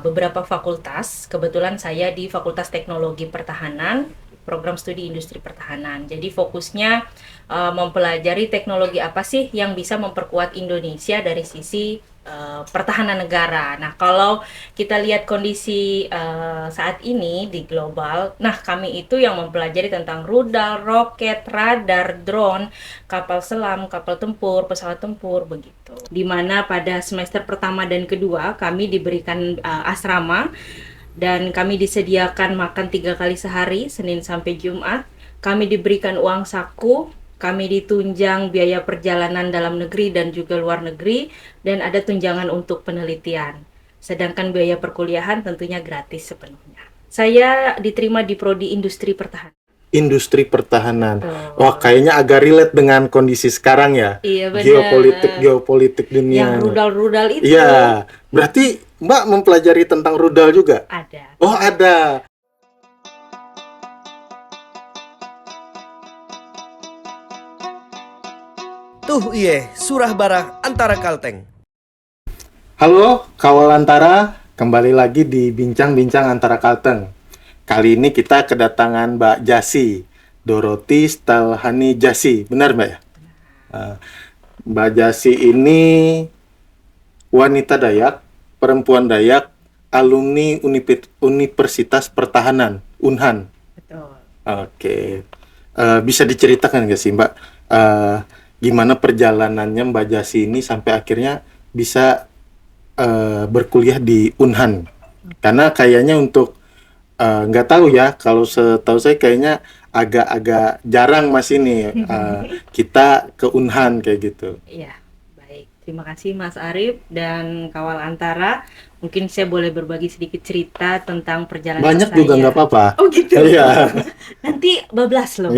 beberapa fakultas. Kebetulan saya di Fakultas Teknologi Pertahanan, program studi industri pertahanan. Jadi fokusnya mempelajari teknologi apa sih yang bisa memperkuat Indonesia dari sisi pertahanan negara. Nah, kalau kita lihat kondisi saat ini di global, nah kami itu yang mempelajari tentang rudal, roket, radar, drone, kapal selam, kapal tempur, pesawat tempur, begitu. Dimana pada semester pertama dan kedua kami diberikan asrama dan kami disediakan makan 3 kali sehari, Senin sampai Jumat. Kami diberikan uang saku, kami ditunjang biaya perjalanan dalam negeri dan juga luar negeri, dan ada tunjangan untuk penelitian. Sedangkan biaya perkuliahan tentunya gratis sepenuhnya. Saya diterima di Prodi Industri Pertahanan. Industri pertahanan. Wah, Tuh. kayaknya agak relate dengan kondisi sekarang ya. Iya benar. Geopolitik Yang dunia. rudal-rudal itu Iya, berarti Mbak mempelajari tentang rudal juga? ada. Oh, ada. Tuh iye, surah barah antara Kalteng. Halo, Kawal Antara. Kembali lagi di Bincang-Bincang Antara Kalteng. Kali ini kita kedatangan Mbak Jasi, Doroti Stalhani Jasi. Benar, Mbak ya? Mbak Jasi ini wanita Dayak, perempuan Dayak, alumni Universitas Pertahanan, Unhan. Betul. Oke. Bisa diceritakan nggak sih, Mbak, gimana perjalanannya Mbak Jasi ini sampai akhirnya bisa berkuliah di Unhan? Karena kayaknya untuk nggak tahu ya, kalau setahu saya kayaknya agak-agak jarang Mas ini kita ke Unhan kayak gitu. Iya, baik. Terima kasih Mas Arif dan Kawal Antara. Mungkin saya boleh berbagi sedikit cerita tentang perjalanan Banyak saya. juga nggak apa-apa. Oh gitu. Iya. Nanti bablas loh.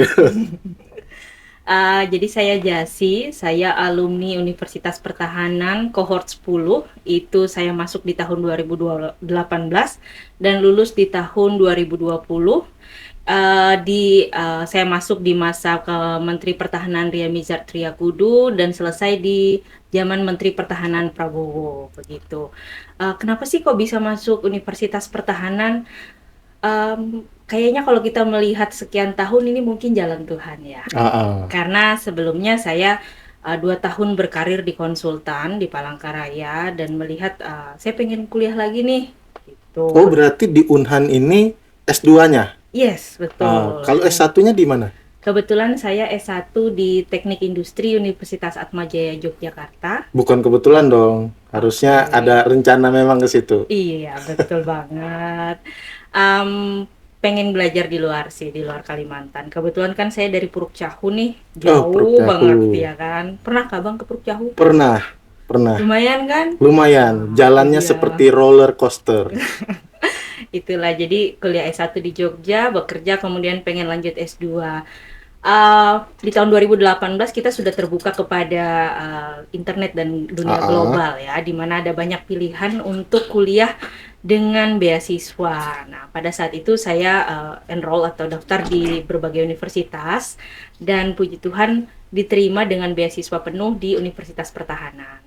Jadi saya Jasi, saya alumni Universitas Pertahanan kohort 10. Itu saya masuk di tahun 2018 dan lulus di tahun 2020. Saya masuk di masa Menteri Pertahanan Ria Mizar Triakudu dan selesai di zaman Menteri Pertahanan Prabowo, begitu. Kenapa sih kok bisa masuk Universitas Pertahanan? Kayaknya kalau kita melihat sekian tahun ini mungkin jalan Tuhan ya. Karena sebelumnya saya 2 tahun berkarir di konsultan di Palangkaraya dan melihat saya pengen kuliah lagi nih. Gitu. Oh, berarti di Unhan ini S2-nya? Yes, betul. Kalau S1-nya di mana? Kebetulan saya S1 di Teknik Industri Universitas Atmajaya Yogyakarta. Bukan kebetulan dong. Harusnya ada rencana memang ke situ. Iya, betul banget. Pengen belajar di luar sih, di luar Kalimantan. Kebetulan kan saya dari Puruk Cahu nih, jauh Puruk Cahu. banget ya kan. Pernah kah Bang ke Puruk Cahu? Pernah. Lumayan kan? Lumayan. Jalannya iya. seperti roller coaster. Itulah, jadi kuliah S1 di Jogja, bekerja, kemudian pengen lanjut S2. Di tahun 2018 kita sudah terbuka kepada internet dan dunia global ya, di mana ada banyak pilihan untuk kuliah dengan beasiswa. Nah, pada saat itu saya enroll atau daftar di berbagai universitas dan puji Tuhan diterima dengan beasiswa penuh di Universitas Pertahanan.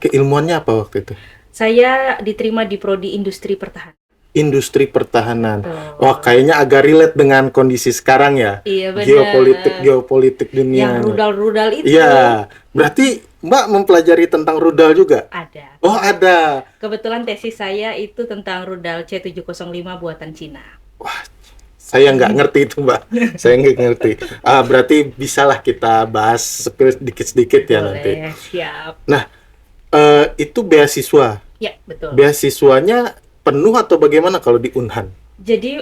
Keilmuannya apa waktu itu? Saya diterima di Prodi Industri Pertahanan. Industri pertahanan. Wah, kayaknya agak relate dengan kondisi sekarang ya. Iya benar. Geopolitik dunia. Yang rudal-rudal itu. Iya. Berarti Mbak mempelajari tentang rudal juga? Ada. Oh, ada. Kebetulan tesis saya itu tentang rudal C705 buatan Cina. Wah, saya nggak ngerti itu, Mbak. Saya nggak ngerti. Berarti bisalah kita bahas sedikit-sedikit ya nanti. Boleh, siap. Nah, itu beasiswa. Ya, betul. Beasiswanya penuh atau bagaimana kalau di Unhan? Jadi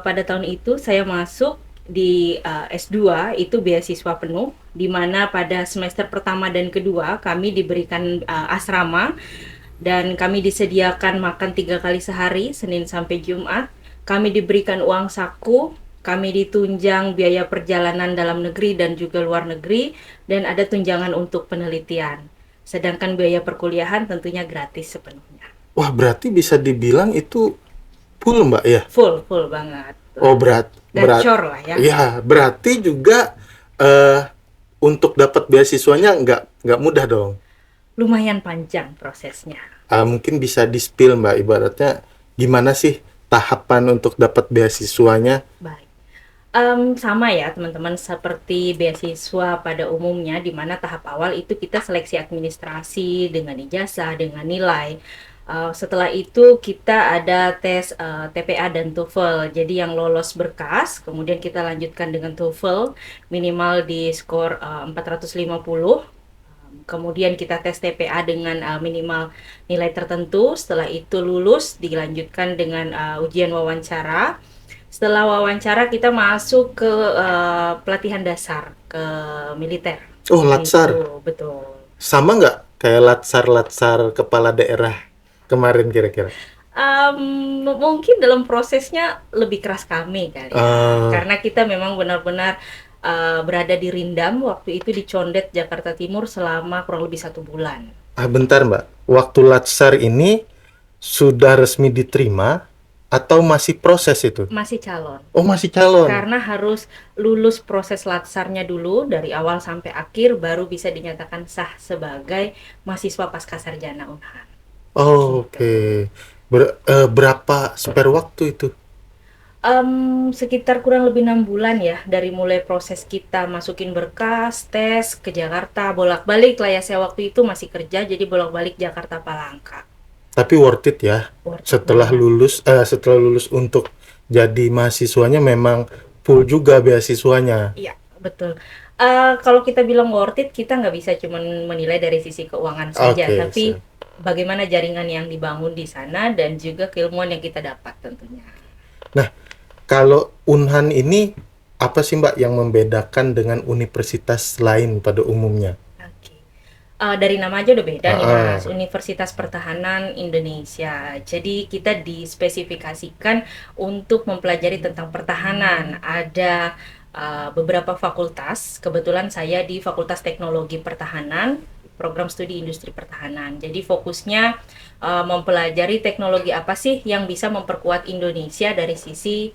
pada tahun itu saya masuk di S2 itu beasiswa penuh, di mana pada semester pertama dan kedua kami diberikan asrama dan kami disediakan makan 3 kali sehari, Senin sampai Jumat. Kami diberikan uang saku, kami ditunjang biaya perjalanan dalam negeri dan juga luar negeri, dan ada tunjangan untuk penelitian. Sedangkan biaya perkuliahan tentunya gratis sepenuhnya. Wah, berarti bisa dibilang itu full, Mbak ya? Full banget. Oh, berat. Gacor lah ya. Iya, berarti juga untuk dapat beasiswanya nggak mudah dong. Lumayan panjang prosesnya. Mungkin bisa di-spill Mbak, ibaratnya gimana sih tahapan untuk dapat beasiswanya? Baik. Sama ya teman-teman seperti beasiswa pada umumnya, di mana tahap awal itu kita seleksi administrasi dengan ijazah, dengan nilai. Setelah itu kita ada tes TPA dan TOEFL. Jadi yang lolos berkas, kemudian kita lanjutkan dengan TOEFL minimal di skor 450. Kemudian kita tes TPA dengan minimal nilai tertentu. Setelah itu lulus, dilanjutkan dengan ujian wawancara. Setelah wawancara kita masuk ke pelatihan dasar ke militer. Oh, Latsar. Itu betul. Sama nggak kayak Latsar-Latsar kepala daerah kemarin kira-kira? Mungkin dalam prosesnya lebih keras kami kali ya. Ah. Karena kita memang benar-benar berada di Rindam, waktu itu di Condet, Jakarta Timur selama kurang lebih 1 bulan. Bentar Mbak, waktu Latsar ini sudah resmi diterima atau masih proses itu? Masih calon. Oh, masih calon. Karena harus lulus proses latsarnya dulu dari awal sampai akhir baru bisa dinyatakan sah sebagai mahasiswa pascasarjana Unhan. Oh, oke. Berapa spare waktu itu? Sekitar kurang lebih 6 bulan ya, dari mulai proses kita masukin berkas, tes ke Jakarta, bolak-balik lah ya, saya waktu itu masih kerja jadi bolak-balik Jakarta Palangka. Tapi worth it ya. Worth it Setelah banget. lulus untuk jadi mahasiswanya memang full juga beasiswanya. Iya, betul. Kalau kita bilang worth it, kita nggak bisa cuma menilai dari sisi keuangan saja, Oke, tapi siap. bagaimana jaringan yang dibangun di sana dan juga keilmuan yang kita dapat tentunya. Nah, kalau Unhan ini apa sih Mbak yang membedakan dengan universitas lain pada umumnya? Oke. Dari nama aja udah beda nih Ah, Mas, Universitas Pertahanan Indonesia. Jadi kita dispesifikasikan untuk mempelajari tentang pertahanan. Ada beberapa fakultas, kebetulan saya di Fakultas Teknologi Pertahanan, program studi industri pertahanan. Jadi fokusnya mempelajari teknologi apa sih yang bisa memperkuat Indonesia dari sisi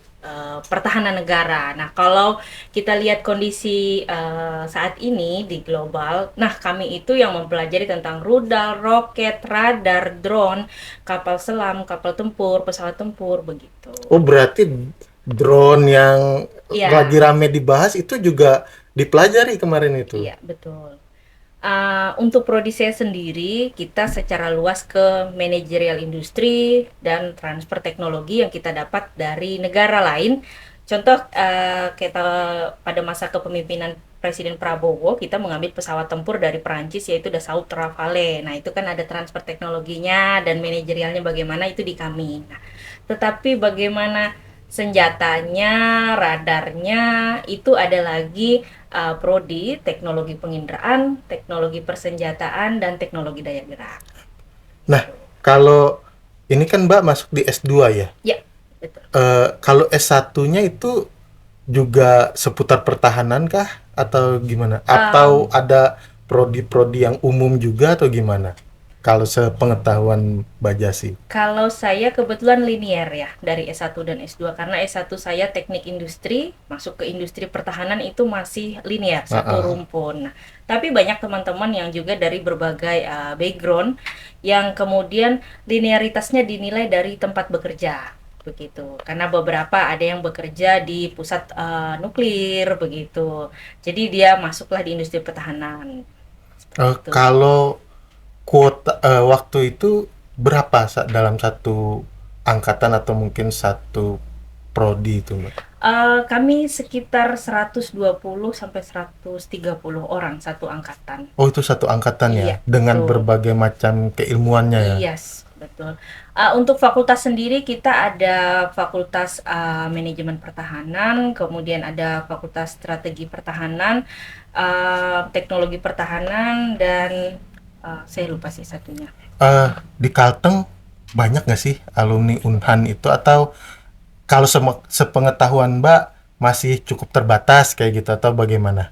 pertahanan negara. Nah, kalau kita lihat kondisi saat ini di global, nah kami itu yang mempelajari tentang rudal, roket, radar, drone, kapal selam, kapal tempur, pesawat tempur, begitu. oh berarti drone yang Iya. lagi rame dibahas itu juga dipelajari kemarin itu. Iya, betul. Untuk prodi saya sendiri, kita secara luas ke manajerial industri dan transfer teknologi yang kita dapat dari negara lain. Contoh, kita pada masa kepemimpinan Presiden Prabowo, kita mengambil pesawat tempur dari Perancis yaitu Dassault Rafale. Nah, itu kan ada transfer teknologinya dan manajerialnya bagaimana itu di kami. Nah, tetapi bagaimana senjatanya, radarnya, itu ada lagi prodi teknologi penginderaan, teknologi persenjataan, dan teknologi daya gerak. Nah, kalau ini kan Mbak masuk di S2 ya. Ya, betul. Kalau S1-nya itu juga seputar pertahanan kah atau gimana? Atau ada prodi-prodi yang umum juga atau gimana? Kalau sepengetahuan Mbak Jasi. Kalau saya kebetulan linear ya, dari S1 dan S2, karena S1 saya teknik industri, masuk ke industri pertahanan itu masih linear, satu rumpun. Nah, tapi banyak teman-teman yang juga dari berbagai background yang kemudian linearitasnya dinilai dari tempat bekerja, begitu. Karena beberapa ada yang bekerja di pusat nuklir, begitu. Jadi dia masuklah di industri pertahanan. Seperti itu. Kalau kuota waktu itu berapa dalam satu angkatan atau mungkin satu prodi itu, Mbak? Kami sekitar 120 sampai 130 orang satu angkatan. Oh, itu satu angkatan Iya, ya, dengan betul. berbagai macam keilmuannya ya. Yes, betul. Untuk fakultas sendiri kita ada fakultas manajemen pertahanan, kemudian ada fakultas strategi pertahanan, teknologi pertahanan, dan saya lupa sih satunya. Di Kalteng banyak nggak sih alumni Unhan itu, atau kalau sepengetahuan Mbak masih cukup terbatas kayak gitu atau bagaimana?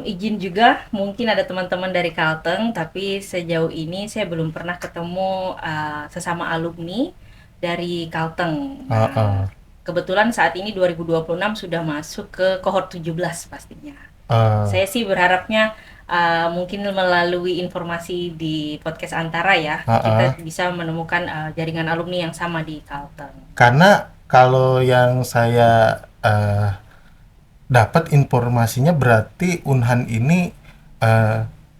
Izin juga, mungkin ada teman-teman dari Kalteng, tapi sejauh ini saya belum pernah ketemu sesama alumni dari Kalteng. Nah, kebetulan saat ini 2026 sudah masuk ke kohort 17 pastinya. Eh, Saya sih berharapnya mungkin melalui informasi di podcast Antara ya, Ha-ha. kita bisa menemukan jaringan alumni yang sama di Kalteng. Karena kalau yang saya dapat informasinya berarti Unhan ini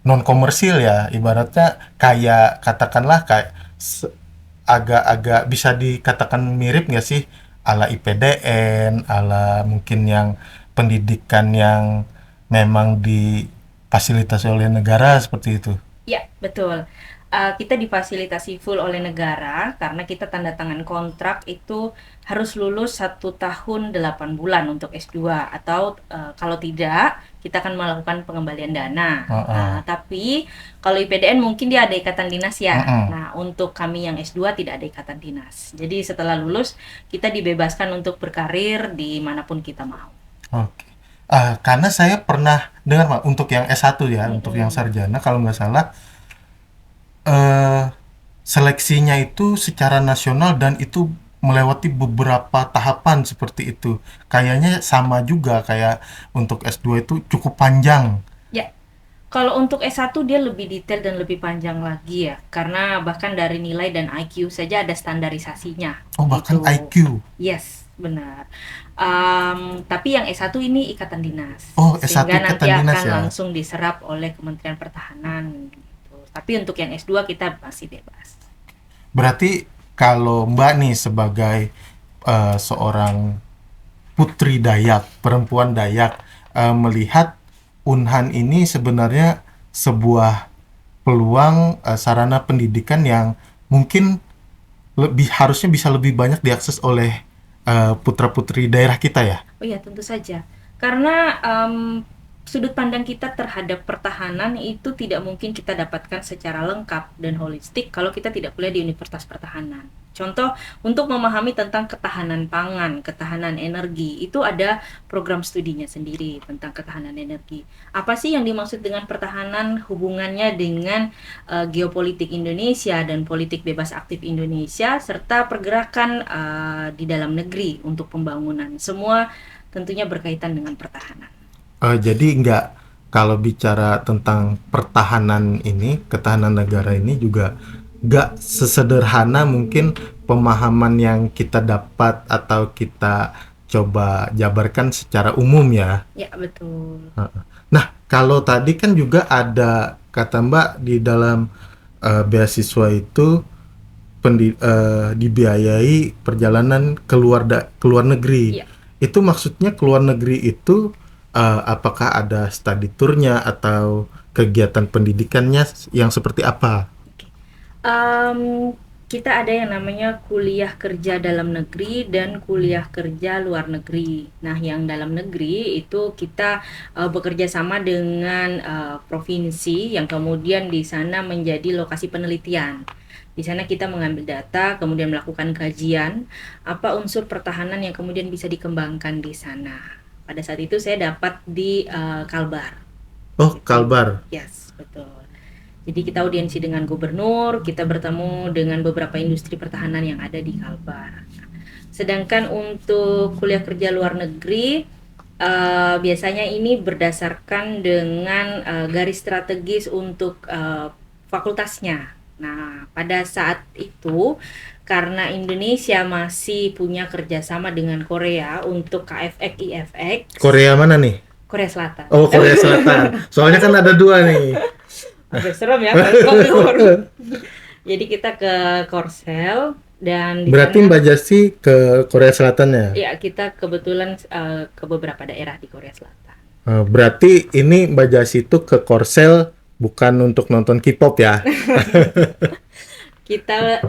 non komersil ya, ibaratnya kayak katakanlah kayak agak-agak bisa dikatakan mirip nggak sih ala IPDN, ala mungkin yang pendidikan yang memang difasilitasi oleh negara seperti itu. Ya, betul. Kita difasilitasi full oleh negara karena kita tanda tangan kontrak itu harus lulus 1 tahun 8 bulan untuk S2 atau kalau tidak kita akan melakukan pengembalian dana. Heeh. Tapi kalau IPDN mungkin dia ada ikatan dinas ya. Heeh. Nah, untuk kami yang S2 tidak ada ikatan dinas. Jadi setelah lulus kita dibebaskan untuk berkarir di manapun kita mau. Oke. Karena saya pernah dengar Pak, untuk yang S1 ya, untuk yang sarjana kalau nggak salah eh, seleksinya itu secara nasional dan itu melewati beberapa tahapan seperti itu. Kayaknya sama juga kayak untuk S2 itu cukup panjang. Ya, kalau untuk S1 dia lebih detail dan lebih panjang lagi ya, karena bahkan dari nilai dan IQ saja ada standarisasinya. Oh, bahkan Gitu. IQ. Yes, benar. Tapi yang S1 ini ikatan dinas, Oh, S1 sehingga nanti ikatan dinas akan ya. langsung diserap oleh Kementerian Pertahanan. Gitu. Tapi untuk yang S2 kita masih bebas. Berarti kalau Mbak nih sebagai seorang putri Dayak, perempuan Dayak, melihat Unhan ini sebenarnya sebuah peluang sarana pendidikan yang mungkin harusnya bisa lebih banyak diakses oleh putra-putri daerah kita ya. Oh iya, tentu saja. Karena sudut pandang kita terhadap pertahanan itu tidak mungkin kita dapatkan secara lengkap dan holistik kalau kita tidak kuliah di Universitas Pertahanan. Contoh, untuk memahami tentang ketahanan pangan, ketahanan energi, itu ada program studinya sendiri tentang ketahanan energi. Apa sih yang dimaksud dengan pertahanan, hubungannya dengan geopolitik Indonesia dan politik bebas aktif Indonesia, serta pergerakan di dalam negeri untuk pembangunan. Semua tentunya berkaitan dengan pertahanan. Jadi nggak, kalau bicara tentang pertahanan ini, ketahanan negara ini juga nggak sesederhana mungkin pemahaman yang kita dapat atau kita coba jabarkan secara umum ya. Ya, betul. Nah, kalau tadi kan juga ada kata Mbak di dalam beasiswa itu dibiayai perjalanan keluar negeri. Ya. Itu maksudnya keluar negeri itu apakah ada study tournya atau kegiatan pendidikannya yang seperti apa? Kita ada yang namanya kuliah kerja dalam negeri dan kuliah kerja luar negeri. Nah, yang dalam negeri itu kita bekerja sama dengan provinsi yang kemudian di sana menjadi lokasi penelitian. Di sana kita mengambil data, kemudian melakukan kajian apa unsur pertahanan yang kemudian bisa dikembangkan di sana. Pada saat itu saya dapat di Kalbar. Oh, Kalbar. Yes, betul. Jadi kita audiensi dengan gubernur, kita bertemu dengan beberapa industri pertahanan yang ada di Kalbar. Sedangkan untuk kuliah kerja luar negeri, biasanya ini berdasarkan dengan garis strategis untuk fakultasnya. Nah, pada saat itu karena Indonesia masih punya kerjasama dengan Korea untuk KFX IFX, Korea mana nih? Korea Selatan. Oh, Korea Selatan. Soalnya kan ada dua nih. Agak serem ya kalau Jadi kita ke Korsel dan di Berarti sana, Mbak Jasi ke Korea Selatan ya? ya kita kebetulan ke beberapa daerah di Korea Selatan. Berarti ini Mbak Jasi itu ke Korsel bukan untuk nonton K-pop ya? Kita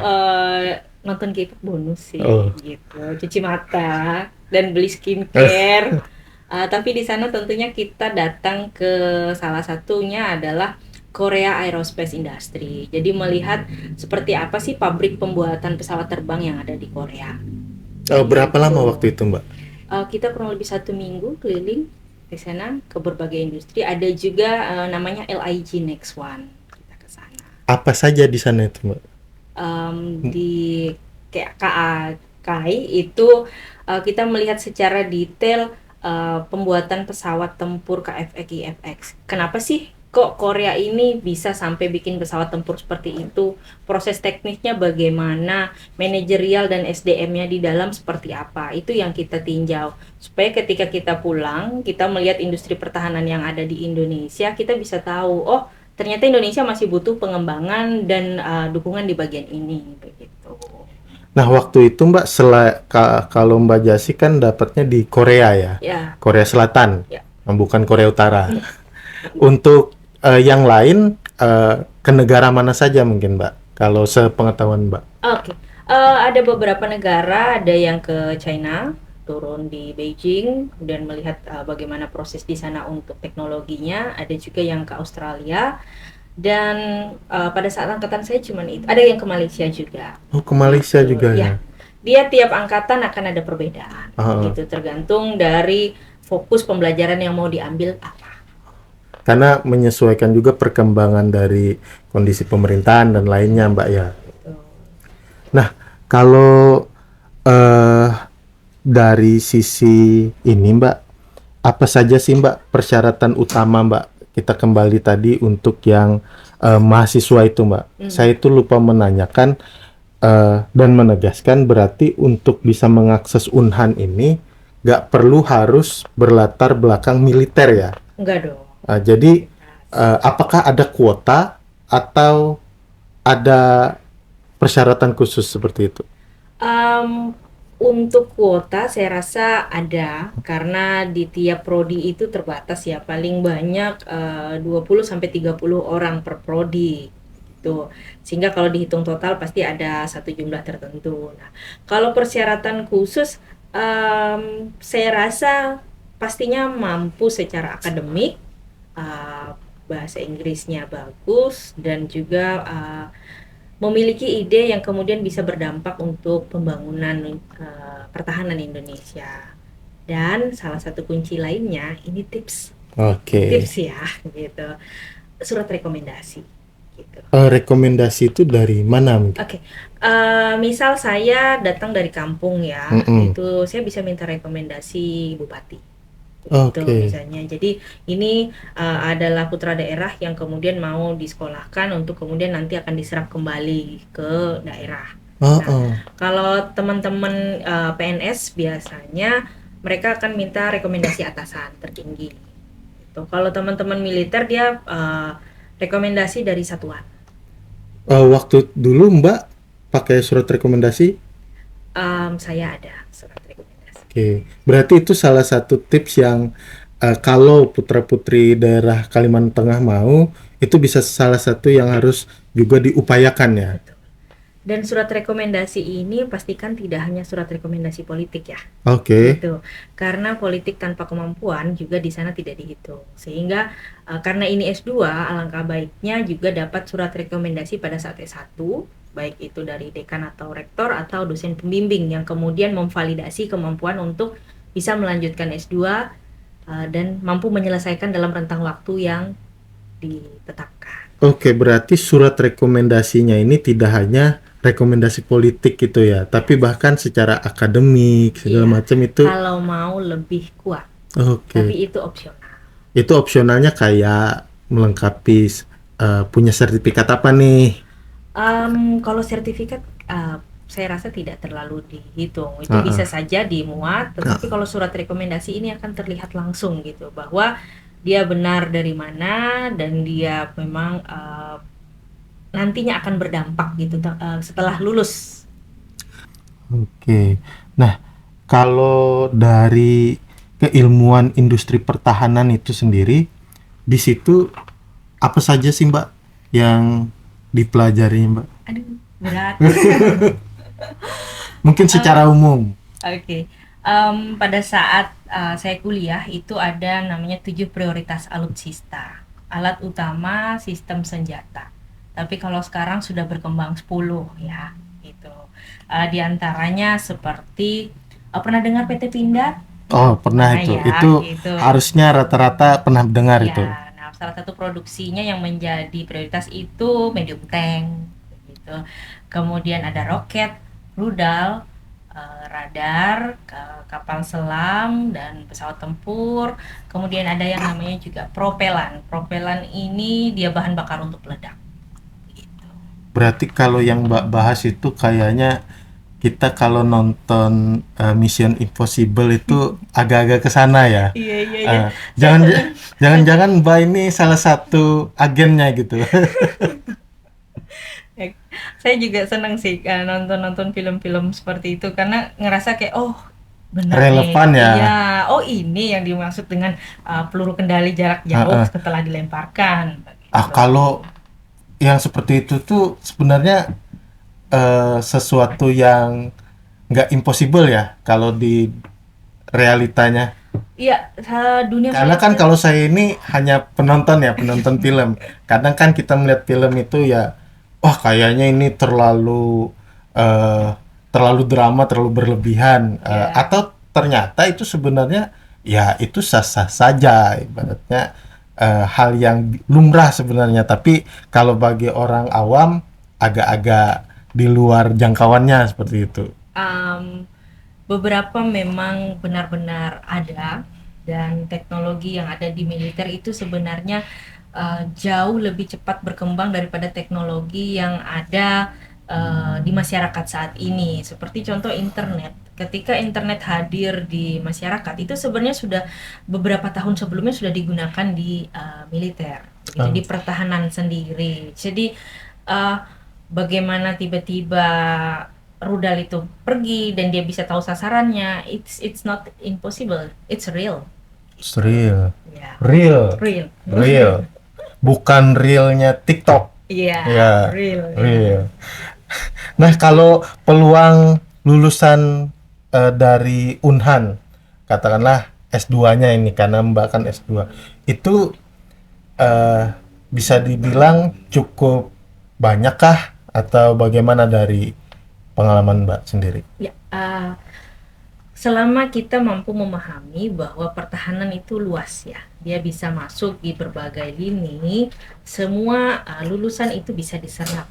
nonton K-pop bonus sih, Oh. gitu, cuci mata dan beli skincare. Tapi di sana tentunya kita datang ke salah satunya adalah Korea Aerospace Industry. Jadi melihat seperti apa sih pabrik pembuatan pesawat terbang yang ada di Korea. Berapa lama waktu itu Mbak? Kita kurang lebih 1 minggu keliling di sana ke berbagai industri. Ada juga namanya LIG Next One. Kita ke sana. Apa saja di sana itu Mbak? Di KAI itu kita melihat secara detail pembuatan pesawat tempur KFX IFX. Kenapa sih kok Korea ini bisa sampai bikin pesawat tempur seperti itu, proses teknisnya bagaimana, manajerial dan SDM-nya di dalam seperti apa, itu yang kita tinjau supaya ketika kita pulang kita melihat industri pertahanan yang ada di Indonesia, kita bisa tahu oh ternyata Indonesia masih butuh pengembangan dan dukungan di bagian ini begitu. Nah, waktu itu Mbak, kalau Mbak Jasi kan dapatnya di Korea ya, Ya. Korea Selatan, Ya. bukan Korea Utara. Untuk yang lain ke negara mana saja mungkin Mbak, kalau sepengetahuan Mbak? Oke. Ada beberapa negara, ada yang ke China, turun di Beijing dan melihat bagaimana proses di sana untuk teknologinya. Ada juga yang ke Australia dan pada saat angkatan saya cuman itu. Ada yang ke Malaysia juga. Oh, ke Malaysia Gitu, juga ya. ya. Dia tiap angkatan akan ada perbedaan. Gitu tergantung dari fokus pembelajaran yang mau diambil apa. Karena menyesuaikan juga perkembangan dari kondisi pemerintahan dan lainnya Mbak ya. Nah, kalau dari sisi ini Mbak, apa saja sih Mbak persyaratan utama Mbak? Kita kembali tadi untuk yang mahasiswa itu Mbak. Saya itu lupa menanyakan dan menegaskan berarti untuk bisa mengakses Unhan ini nggak perlu harus berlatar belakang militer ya? Enggak dong. Jadi apakah ada kuota atau ada persyaratan khusus seperti itu? Untuk kuota saya rasa ada karena di tiap prodi itu terbatas ya, paling banyak 20 sampai 30 orang per prodi gitu. Sehingga kalau dihitung total pasti ada satu jumlah tertentu. Nah, kalau persyaratan khusus saya rasa pastinya mampu secara akademik, bahasa Inggrisnya bagus dan juga memiliki ide yang kemudian bisa berdampak untuk pembangunan pertahanan Indonesia. Dan salah satu kunci lainnya ini tips ya gitu, surat rekomendasi gitu. Rekomendasi itu dari mana? Oke. Misal saya datang dari kampung ya, itu saya bisa minta rekomendasi bupati. Gitu, misalnya. Jadi ini adalah putra daerah yang kemudian mau disekolahkan untuk kemudian nanti akan diserap kembali ke daerah. Nah, kalau teman-teman PNS biasanya mereka akan minta rekomendasi atasan tertinggi. Gitu. Kalau teman-teman militer dia rekomendasi dari satuan. Waktu dulu Mbak pakai surat rekomendasi? Saya ada surat rekomendasi. Oke, berarti itu salah satu tips yang kalau putra-putri daerah Kalimantan Tengah mau, itu bisa salah satu yang harus juga diupayakan ya. Dan surat rekomendasi ini pastikan tidak hanya surat rekomendasi politik ya. Oke. Gitu. Karena politik tanpa kemampuan juga di sana tidak dihitung. Sehingga karena ini S2, alangkah baiknya juga dapat surat rekomendasi pada saat S1, baik itu dari dekan atau rektor atau dosen pembimbing yang kemudian memvalidasi kemampuan untuk bisa melanjutkan S2 dan mampu menyelesaikan dalam rentang waktu yang ditetapkan. Oke, berarti surat rekomendasinya ini tidak hanya rekomendasi politik gitu ya, tapi bahkan secara akademik segala macam itu. Kalau mau lebih kuat. Oke. Tapi itu opsional. Itu opsionalnya kayak melengkapi punya sertifikat apa nih? Kalau sertifikat saya rasa tidak terlalu dihitung. Itu bisa saja dimuat, tetapi kalau surat rekomendasi ini akan terlihat langsung gitu bahwa dia benar dari mana dan dia memang nantinya akan berdampak gitu setelah lulus. Oke. Nah, kalau dari keilmuan industri pertahanan itu sendiri, di situ apa saja sih Mbak yang dipelajari Mbak? Aduh, berat. Mungkin secara umum. Oke. Pada saat saya kuliah itu ada namanya 7 prioritas alutsista. Alat utama, sistem senjata. Tapi kalau sekarang sudah berkembang 10 ya, gitu. Di antaranya seperti pernah dengar PT Pindad? Oh, pernah itu. Ya, itu gitu. Harusnya rata-rata pernah dengar ya, itu. Nah, salah satu produksinya yang menjadi prioritas itu medium tank gitu. Kemudian ada roket, rudal, radar, kapal selam, dan pesawat tempur. Kemudian ada yang namanya juga propelan. Propelan ini dia bahan bakar untuk peledak. Gitu. Berarti kalau yang Mbak bahas itu kayaknya kita kalau nonton Mission Impossible itu agak-agak ke sana ya. Iya, iya, iya. Eh, jangan jangan-jangan Mbak ini salah satu agennya gitu. Saya juga senang sih nonton-nonton film-film seperti itu karena ngerasa kayak benar Relevan nih. ya. Iya, ini yang dimaksud dengan peluru kendali jarak jauh Heeh. setelah dilemparkan. Kalau yang seperti itu tuh sebenarnya sesuatu yang nggak impossible ya kalau di realitanya. Iya, dunia Karena kan militer. kalau saya ini hanya penonton ya, penonton film. Kadang kan kita melihat film itu ya, wah kayaknya ini eh, terlalu drama, terlalu berlebihan. Iya. Atau ternyata itu sebenarnya ya itu sah-sah saja, ibaratnya hal yang lumrah sebenarnya. Tapi kalau bagi orang awam agak-agak di luar jangkauannya seperti itu. Am, Beberapa memang benar-benar ada, dan teknologi yang ada di militer itu sebenarnya jauh lebih cepat berkembang daripada teknologi yang ada di masyarakat saat ini. Seperti contoh internet. Ketika internet hadir di masyarakat itu sebenarnya sudah beberapa tahun sebelumnya sudah digunakan di militer, gitu, di pertahanan sendiri. Jadi uh, bagaimana tiba-tiba rudal itu pergi dan dia bisa tahu sasarannya, it's not impossible, it's real. It's real. Ya, Real. real. Real. Bukan realnya TikTok. Iya, Ya, real. real. Nah, kalau peluang lulusan dari Unhan, katakanlah S2-nya ini karena Mbak kan S2, itu eh, bisa dibilang cukup banyakkah atau bagaimana dari pengalaman Mbak sendiri? Ya, selama kita mampu memahami bahwa pertahanan itu luas ya, dia bisa masuk di berbagai lini, semua lulusan itu bisa diserap.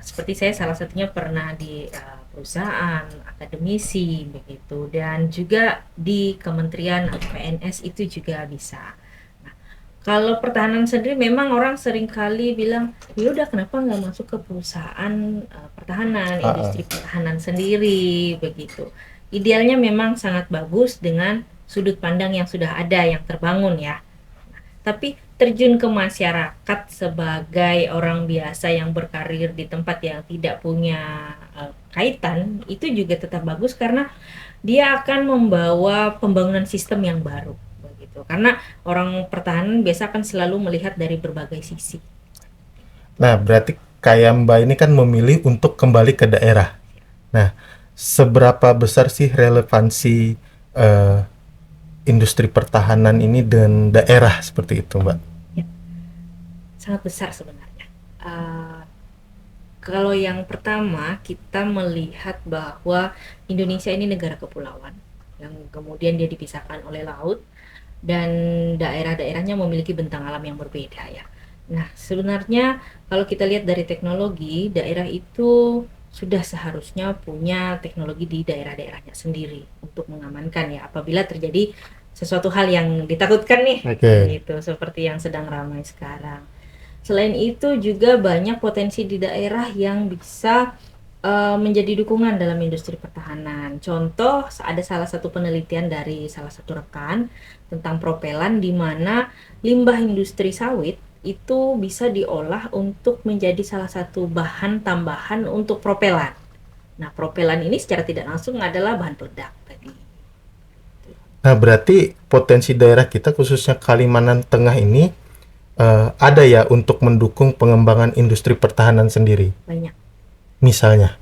Seperti saya salah satunya pernah di perusahaan, akademisi begitu, dan juga di kementerian atau PNS itu juga bisa. Nah, kalau pertahanan sendiri memang orang seringkali bilang, ya udah kenapa nggak masuk ke perusahaan pertahanan, industri pertahanan sendiri begitu. Idealnya memang sangat bagus dengan sudut pandang yang sudah ada, yang terbangun ya. Tapi terjun ke masyarakat sebagai orang biasa yang berkarir di tempat yang tidak punya kaitan, itu juga tetap bagus karena dia akan membawa pembangunan sistem yang baru begitu. Karena orang pertahanan biasa akan selalu melihat dari berbagai sisi. Nah, berarti kayak Mbak ini kan memilih untuk kembali ke daerah. Nah, seberapa besar sih relevansi eh, industri pertahanan ini dan daerah seperti itu, Mbak? Ya, sangat besar sebenarnya. Kalau yang pertama, kita melihat bahwa Indonesia ini negara kepulauan yang kemudian dia dipisahkan oleh laut, dan daerah-daerahnya memiliki bentang alam yang berbeda ya. Nah, sebenarnya kalau kita lihat dari teknologi, daerah itu sudah seharusnya punya teknologi di daerah-daerahnya sendiri untuk mengamankan ya apabila terjadi sesuatu hal yang ditakutkan nih, gitu, seperti yang sedang ramai sekarang. Selain itu juga banyak potensi di daerah yang bisa menjadi dukungan dalam industri pertahanan. Contoh, ada salah satu penelitian dari salah satu rekan tentang propelan di mana limbah industri sawit itu bisa diolah untuk menjadi salah satu bahan tambahan untuk propelan. Nah, propelan ini secara tidak langsung adalah bahan peledak tadi. Nah, berarti potensi daerah kita khususnya Kalimantan Tengah ini ada ya untuk mendukung pengembangan industri pertahanan sendiri. Banyak. Misalnya,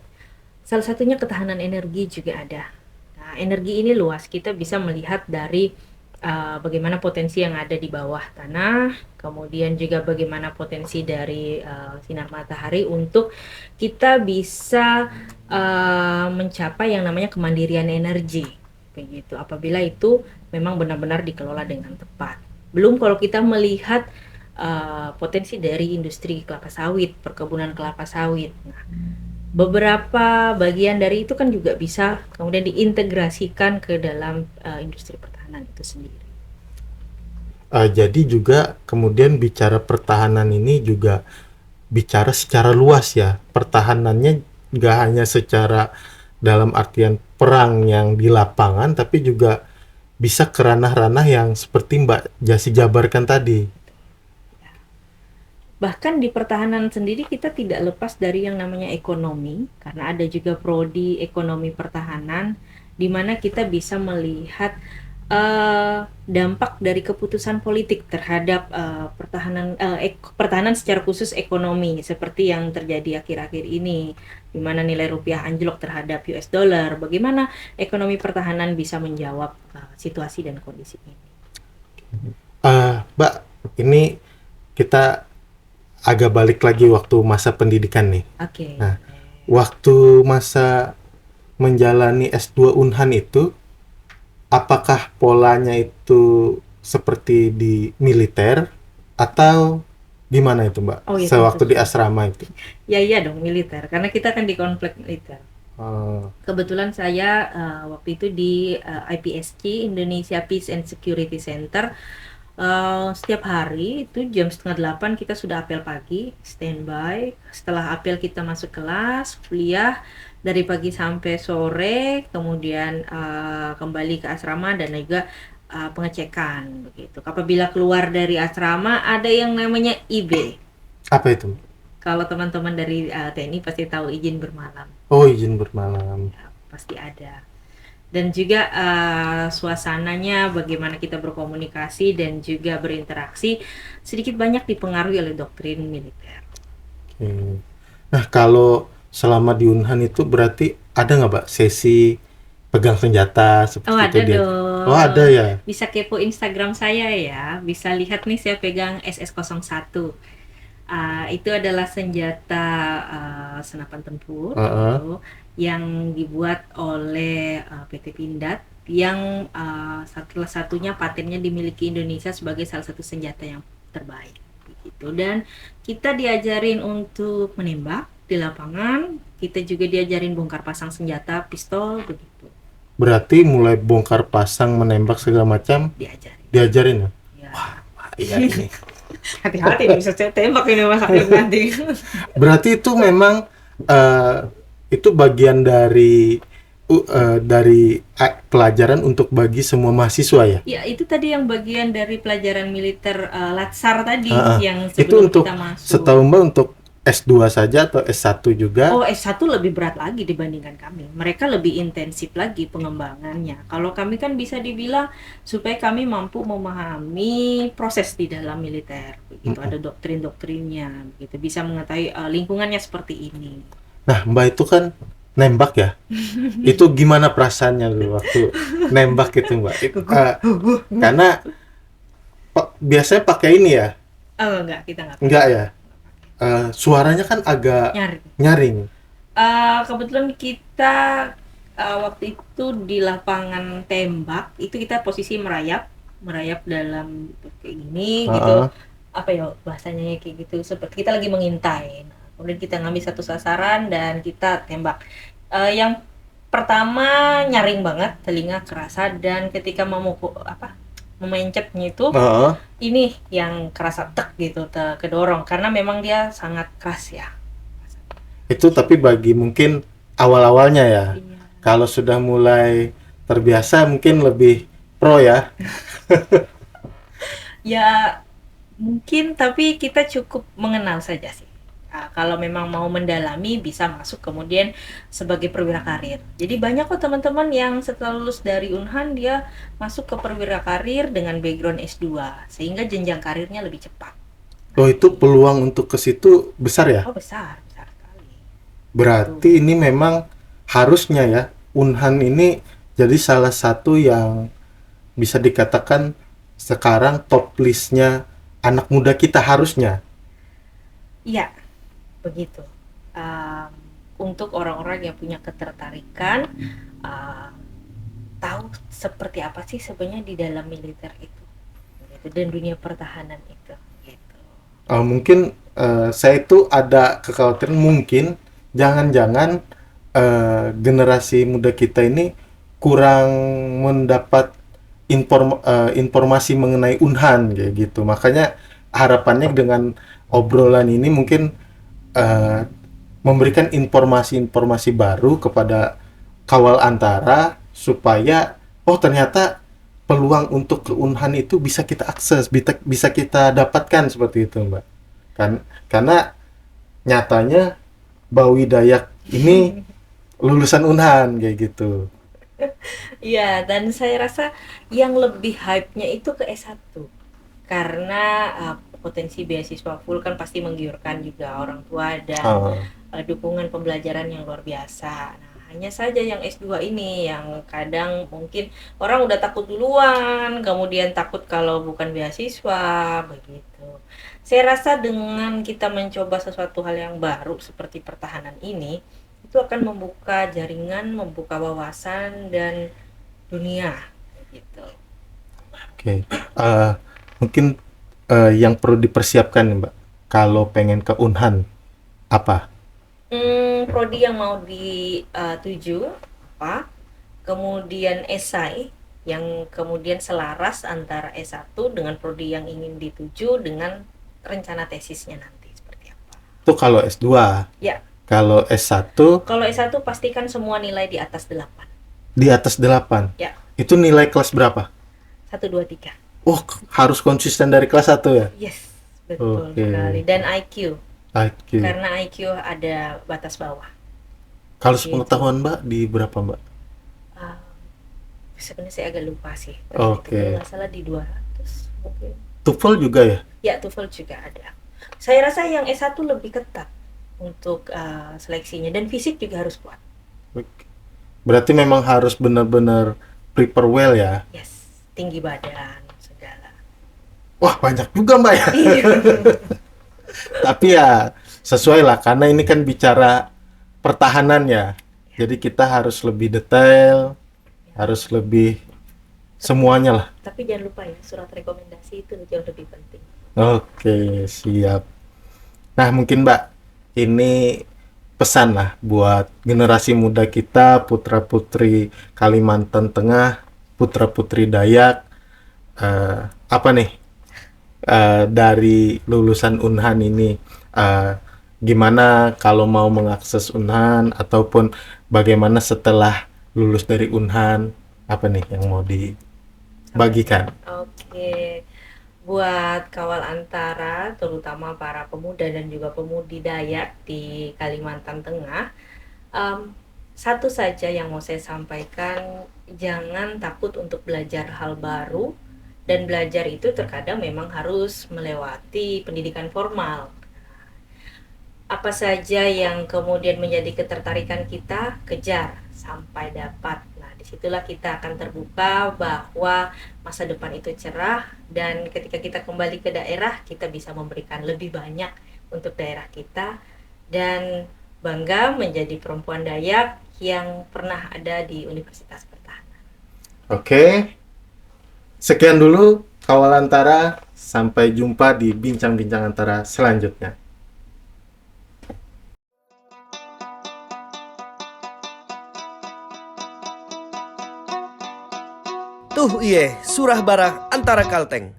salah satunya ketahanan energi juga ada. Nah, energi ini luas, kita bisa melihat dari bagaimana potensi yang ada di bawah tanah, kemudian juga bagaimana potensi dari sinar matahari untuk kita bisa mencapai yang namanya kemandirian energi, begitu. Apabila itu memang benar-benar dikelola dengan tepat. Belum kalau kita melihat potensi dari industri kelapa sawit, perkebunan kelapa sawit. Nah, beberapa bagian dari itu kan juga bisa kemudian diintegrasikan ke dalam industri pertahanan itu sendiri. Jadi juga kemudian bicara pertahanan ini juga bicara secara luas ya. Pertahanannya nggak hanya secara dalam artian perang yang di lapangan, tapi juga bisa ke ranah-ranah yang seperti Mbak Jasi jabarkan tadi. Bahkan di pertahanan sendiri kita tidak lepas dari yang namanya ekonomi, karena ada juga prodi ekonomi pertahanan, di mana kita bisa melihat dampak dari keputusan politik terhadap pertahanan secara khusus ekonomi, seperti yang terjadi akhir-akhir ini, di mana nilai rupiah anjlok terhadap US dollar. Bagaimana ekonomi pertahanan bisa menjawab situasi dan kondisi ini? Mbak, ini kita agak balik lagi waktu masa pendidikan nih. Oke. Nah, waktu masa menjalani S2 Unhan itu, apakah polanya itu seperti di militer atau gimana itu, Mbak? Oh, iya, Sewaktu tentu. di asrama itu. Ya iya dong, militer, karena kita kan di konflik militer. Oh, Kebetulan saya waktu itu di IPSC, Indonesia Peace and Security Center. Setiap hari itu jam 7:30 kita sudah apel pagi, standby. Setelah apel kita masuk kelas, kuliah dari pagi sampai sore, kemudian kembali ke asrama dan juga pengecekan begitu. Apabila keluar dari asrama ada yang namanya IB. apa itu? Kalau teman-teman dari TNI pasti tahu izin bermalam. Oh, izin bermalam. Ya, pasti ada. Dan juga suasananya, bagaimana kita berkomunikasi dan juga berinteraksi sedikit banyak dipengaruhi oleh doktrin militer. Oke. Nah, kalau selama di Unhan itu berarti ada nggak, Mbak, sesi pegang senjata seperti Oh, itu ada dia? dong. Oh, ada ya. Bisa kepo Instagram saya ya. Bisa lihat nih, saya pegang SS01. Itu adalah senjata senapan tempur Heeh. gitu, yang dibuat oleh PT Pindad, yang salah satunya patennya dimiliki Indonesia sebagai salah satu senjata yang terbaik gitu. Dan kita diajarin untuk menembak di lapangan, kita juga diajarin bongkar pasang senjata, pistol begitu, Berarti mulai bongkar pasang, menembak segala macam diajarin diajarin ya? ya. Iya ini. Hati-hati nih, bisa saya tembak ini Mas Akif nanti. Berarti itu memang itu bagian dari pelajaran untuk bagi semua mahasiswa ya? Ya, itu tadi yang bagian dari pelajaran militer Latsar tadi Heeh. yang Itu sebelum untuk kita masuk. setahu Mbak untuk S2 saja atau S1 juga? Oh, S1 lebih berat lagi dibandingkan kami. Mereka lebih intensif lagi pengembangannya. Kalau kami kan bisa dibilang supaya kami mampu memahami proses di dalam militer. Begitu, ada doktrin-doktrinnya, begitu. Bisa mengetahui lingkungannya seperti ini. Nah, Mbak itu kan nembak ya? Itu gimana perasaannya dulu waktu nembak itu, Mbak? Karena biasanya pakai ini ya? Oh, enggak, kita enggak. Enggak ya? Suaranya kan agak Nyari. nyaring. Kebetulan kita waktu itu di lapangan tembak itu kita posisi merayap dalam kayak gini gitu, apa ya bahasanya kayak gitu, seperti kita lagi mengintai. Nah, kemudian kita ngambil satu sasaran dan kita tembak. Yang pertama nyaring banget, telinga kerasa, dan ketika memencetnya itu ini yang kerasa tek gitu, kedorong karena memang dia sangat keras ya. Itu tapi bagi mungkin awal-awalnya ya. Iya. Kalau sudah mulai terbiasa mungkin lebih pro ya. Ya mungkin, tapi kita cukup mengenal saja sih. Kalau memang mau mendalami bisa masuk kemudian sebagai perwira karir. Jadi banyak kok teman-teman yang setelah lulus dari Unhan dia masuk ke perwira karir dengan background S2 sehingga jenjang karirnya lebih cepat. Oh, itu peluang untuk ke situ besar ya? Oh, besar sekali. Berarti ini memang harusnya ya, Unhan ini jadi salah satu yang bisa dikatakan sekarang top listnya anak muda kita harusnya. Iya, begitu. Untuk orang-orang yang punya ketertarikan tahu seperti apa sih sebenarnya di dalam militer itu, gitu, dan dunia pertahanan itu, gitu. Mungkin saya itu ada kekhawatiran mungkin jangan-jangan generasi muda kita ini kurang mendapat informasi mengenai Unhan kayak gitu. Makanya harapannya dengan obrolan ini mungkin eh, memberikan informasi-informasi baru kepada kawal antara supaya oh ternyata peluang untuk ke Unhan itu bisa kita akses, bisa kita dapatkan seperti itu, Mbak. Karena nyatanya Bawi Dayak ini lulusan Unhan kayak gitu. Iya, dan saya rasa yang lebih hype-nya itu ke S1. Karena potensi beasiswa full kan pasti menggiurkan juga orang tua dan Ah, dukungan pembelajaran yang luar biasa. Nah, hanya saja yang S2 ini yang kadang mungkin orang udah takut duluan, kemudian takut kalau bukan beasiswa, begitu. Saya rasa dengan kita mencoba sesuatu hal yang baru seperti pertahanan ini, itu akan membuka jaringan, membuka wawasan dan dunia, gitu. oke. Eh, Mungkin yang perlu dipersiapkan nih, Mbak. Kalau pengen ke Unhan apa? Prodi yang mau dituju apa? Kemudian esai yang kemudian selaras antara S1 dengan prodi yang ingin dituju dengan rencana tesisnya nanti seperti apa. Itu kalau S2. Ya, Kalau S1 kalau S1 pastikan semua nilai di atas 8. di atas 8. Ya, Itu nilai kelas berapa? 1 2 3. Oh, harus konsisten dari kelas 1 ya? Yes, betul Oke. sekali. Dan IQ, IQ. karena IQ ada batas bawah. Kalau Gitu. sepengetahuan Mbak di berapa, Mbak? Ah, sebenarnya saya agak lupa sih. Oke. Kalau nggak salah di 200 mungkin. TOEFL juga ya? Ya, TOEFL juga ada. Saya rasa yang S1 lebih ketat untuk seleksinya dan fisik juga harus kuat. Oke. Berarti memang harus benar-benar prepare well ya. Yes, tinggi badan segala. Wah, banyak juga Mbak ya. Iya. Tapi ya sesuai lah karena ini kan bicara pertahanan ya. Jadi kita harus lebih detail, harus lebih semuanya lah. Tapi jangan lupa ya, surat rekomendasi itu jauh lebih penting. Oke, siap. Nah, mungkin Mbak, ini pesan lah buat generasi muda kita, putra-putri Kalimantan Tengah, putra-putri Dayak, apa nih dari lulusan Unhan ini, eh, gimana kalau mau mengakses Unhan ataupun bagaimana setelah lulus dari Unhan, apa nih yang mau dibagikan? Oke, buat kawal antara, terutama para pemuda dan juga pemudi Dayak di Kalimantan Tengah, satu saja yang mau saya sampaikan, jangan takut untuk belajar hal baru, dan belajar itu terkadang memang harus melewati pendidikan formal. Apa saja yang kemudian menjadi ketertarikan kita, kejar sampai dapat. Nah, disitulah kita akan terbuka bahwa masa depan itu cerah, dan ketika kita kembali ke daerah, kita bisa memberikan lebih banyak untuk daerah kita, dan bangga menjadi perempuan Dayak yang pernah ada di Universitas Pertahanan. Oke, sekian dulu Kawal Antara. Sampai jumpa di bincang-bincang antara selanjutnya. Tuh iye, surah barah antara Kalteng.